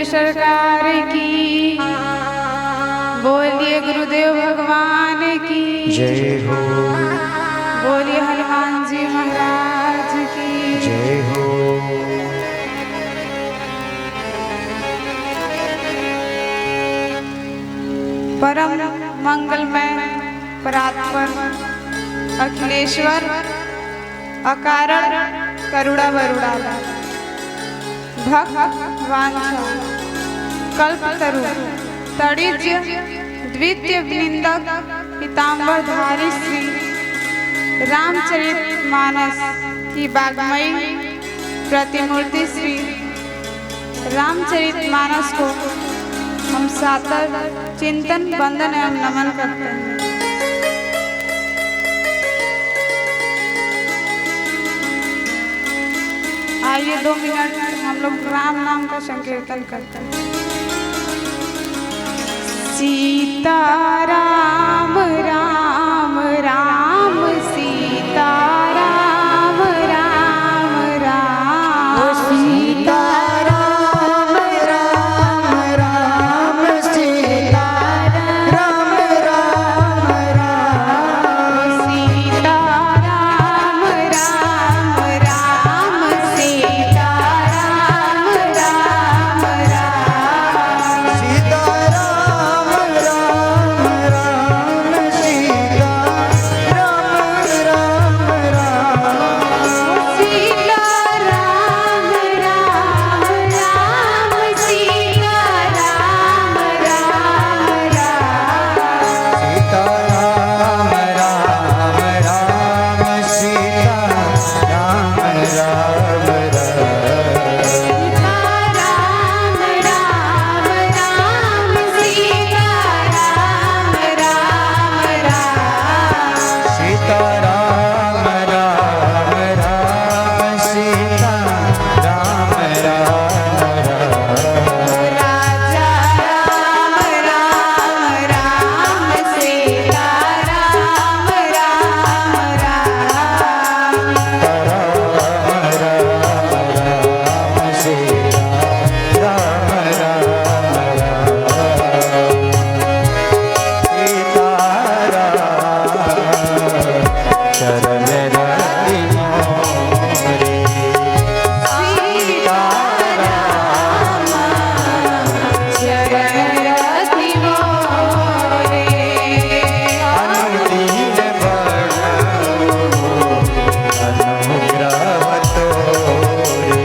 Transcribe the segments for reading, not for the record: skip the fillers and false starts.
रामचंद्र सरकार की, बोलिए गुरुदेव भगवान की जय हो, बोलिए हनुमान जी महाराज की जय हो। परम मंगलमय परात्पर अखिलेश्वर अकारण करुणा वरुणा भक्त वांछा कल्पतरु तड़िज्य द्वितीय निंदक पीताम्बरधारी श्री रामचरितमानस की वाग्मयी प्रतिमूर्ति श्री रामचरितमानस को हम सादर चिंतन वंदन एवं नमन करते हैं। आइए 2 मिनट हम लोग राम नाम का संकीर्तन करते हैं। सीता राम राम राम सीता राम राम राम सीता राम राम राम सीता राम राम राम सीता राम राम राम सीता राम राम राम सीता राम राम राम सीता राम राम राम सीता राम राम राम सीता राम राम राम सीता राम राम राम सीता राम राम राम सीता राम राम राम सीता राम राम राम सीता राम राम राम सीता राम राम राम राजा राम राम राम सीता राम राम राम शरणागति मोरे अनुदीन बढ़ाऊं अनुग्रह तोरे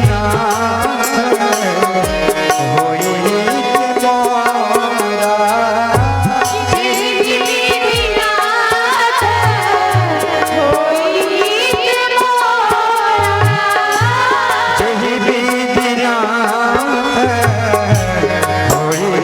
दीनानाथ होई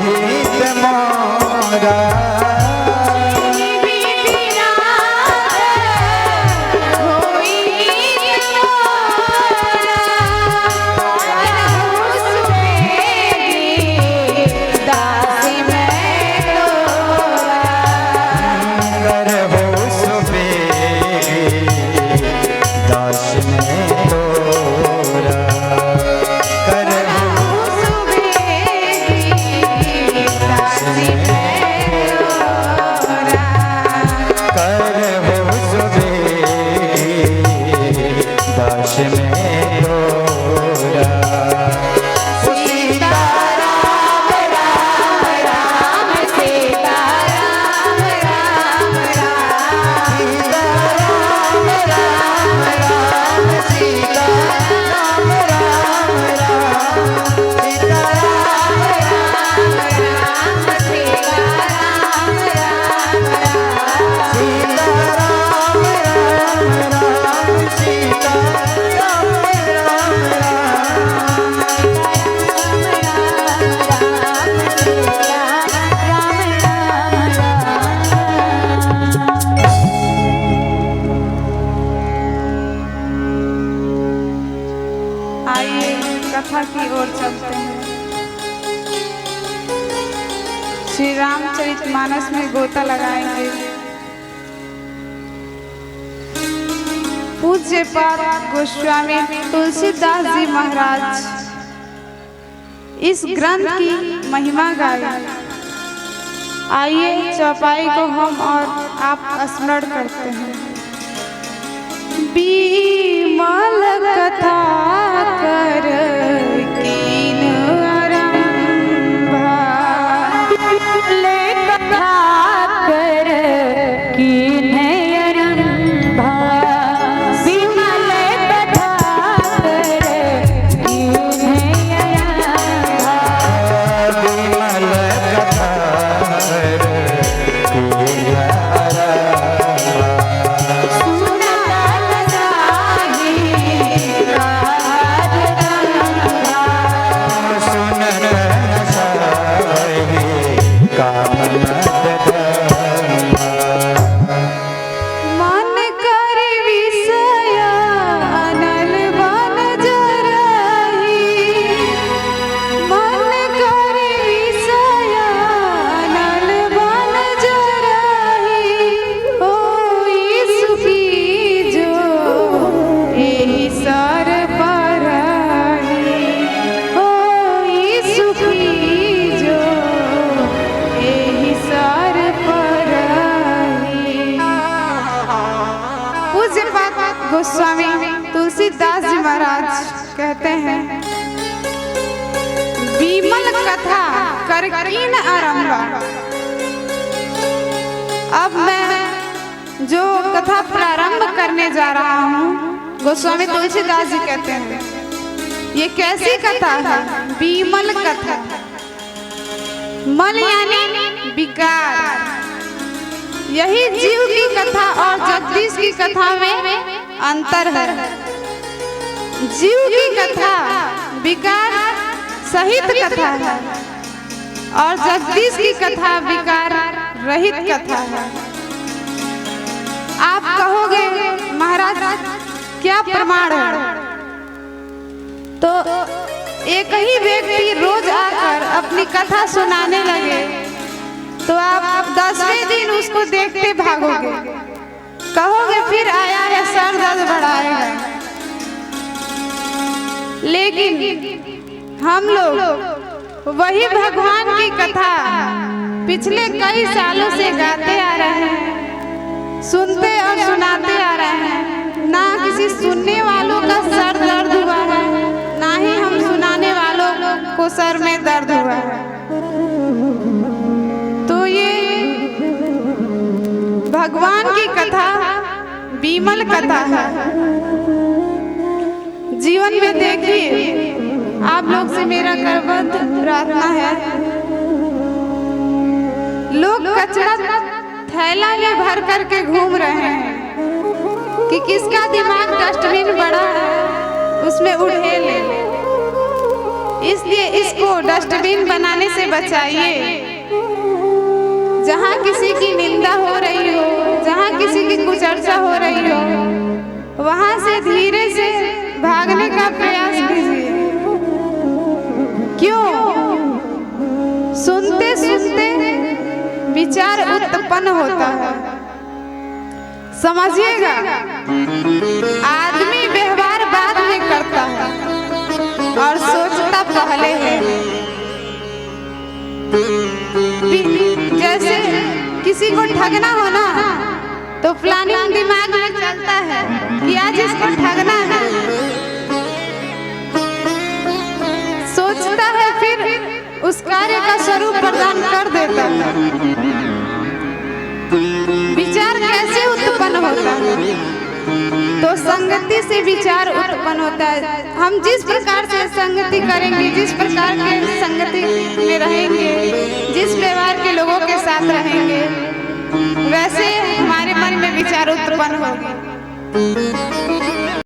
हित मोरा कथा की ओर चलते हैं। श्री रामचरितमानस में गोता लगाएंगे। पूज्य पाद गोस्वामी तुलसीदास जी महाराज इस ग्रंथ की महिमा गाए। आइए चौपाई को हम और आप स्मरण करते हैं। बीमल कथा कर कीन आरंभा, ले कथा कर कीन आरंभा, बीमल कथा कर कीन आरंभा, विमल कथा कर कीन आरंभा, गोस्वामी तुलसीदास जी महाराज कहते हैं, बीमल कथा कर कीन आरंभा। अब मैं जो कथा प्रारंभ करने जा रहा हूँ, गोस्वामी तुलसीदास जी कहते हैं ये कैसी कथा है? बीमल कथा। मल यानी विकार, यही जीव की कथा और जगदीश की कथा में अंतर है। जीव की कथा विकार सहित कथा है और जगदीश की कथा विकार रहित कथा है। आप कहोगे महाराज क्या प्रमाण है? तो एक ही व्यक्ति रोज आकर अपनी कथा सुनाने लगे तो आप 10वें दिन उसको देखते भागोगे, कहोगे फिर आया है सर दर्द बढ़ाएगा। लेकिन हम लोग वही भगवान की कथा पिछले कई सालों से गाते आ रहे हैं, सुनते और सुनाते आ रहे हैं। ना किसी सुनने वालों का सर दर्द हुआ है, ना ही हम सुनाने वालों को सर में दर्द हुआ है। तो ये भगवान की कथा बीमल कथा है। जीवन में देखिए, आप लोग से मेरा करबद्ध प्रार्थना है, लोग कचरा थैला में भर करके घूम रहे हैं कि किसका दिमाग डस्टबिन बड़ा है उसमें उड़े ले। इसलिए इसको डस्टबिन बनाने से बचाइए। जहाँ किसी की निंदा हो रही हो, जहाँ किसी की कुचर्चा हो रही हो, वहाँ से धीरे से भागने का प्रयास कीजिए। क्यों? सुनते सुनते विचार उत्पन्न होता है। समझिएगा, आदमी व्यवहार बाद में करता है और सोचता पहले है। जैसे किसी को ठगना हो ना, तो प्लानिंग दिमाग में चलता है कि आज इसको ठगना है, सोचता है, फिर उस कार्य का स्वरूप प्रदान कर देता है। विचार कैसे उत्पन्न होता है? तो संगति से विचार उत्पन्न होता है। हम जिस प्रकार से संगति करेंगे, जिस प्रकार के संगति में रहेंगे, जिस व्यवहार के लोगों के साथ रहेंगे, वैसे हमारे मन में विचार उत्पन्न होंगे।